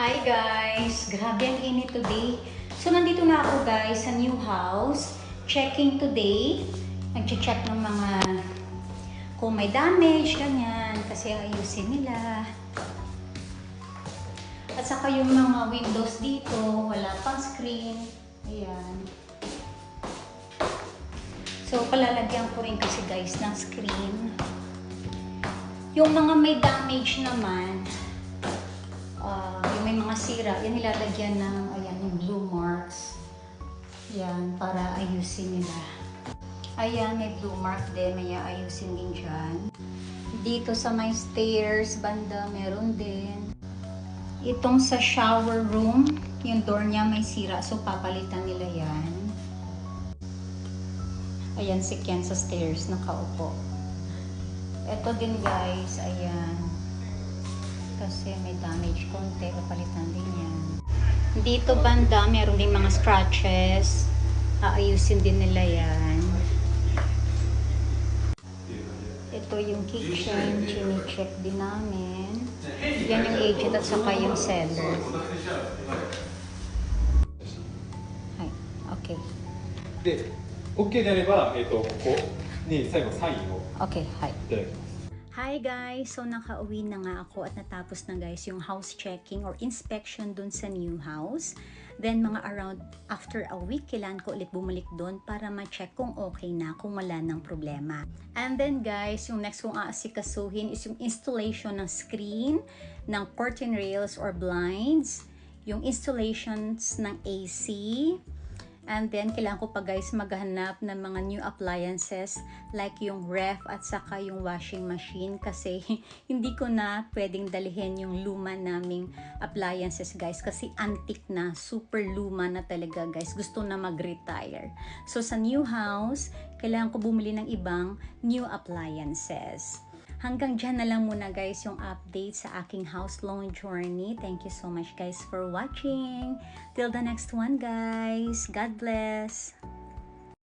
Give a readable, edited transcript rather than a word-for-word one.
Hi guys! Grabe ang init today. So nandito na ako guys sa new house. Checking today. Nag-check ng mga kung may damage, ganyan. Kasi ayusin nila. At saka yung mga windows dito, wala pang screen. Ayan. So palalagyan ko rin kasi guys ng screen. Yung mga may damage naman, yung may mga sira, yan nilalagyan ng, ayan, yung blue marks. Yan, para ayusin nila. Ayan, may blue mark din, may ayusin din dyan. Dito sa may stairs, banda, meron din. Itong sa shower room, yung door niya may sira, so papalitan nila yan. Ayan, si Ken sa stairs, nakaupo. Ito din guys, ayan. Kasi may damage konti, papalitan din yan. Dito banda, meron din mga scratches. Aayusin din nila yan. Ito yung kitchen, chine-check din namin. Yan yung agent at saka yung seller. Hi, okay. で、OK であれば、ここに最後サインを Okay, hi. いただきます。 Hi guys! So nakauwi na nga ako at natapos na guys yung house checking or inspection dun sa new house. Then mga around after a week, kailangan ko ulit bumalik dun para ma-check kung okay na, kung wala ng problema. And then guys, yung next kong aasikasuhin is yung installation ng screen, ng curtain rails or blinds, yung installations ng AC, and then, kailangan ko pa guys maghanap ng mga new appliances like yung ref at saka yung washing machine kasi hindi ko na pwedeng dalhin yung luma naming appliances guys kasi antique na, super luma na talaga guys. Gusto na mag-retire. So, sa new house, kailangan ko bumili ng ibang new appliances. Hanggang dyan na lang muna guys yung update sa aking house loan journey. Thank you so much guys for watching. Till the next one guys. God bless.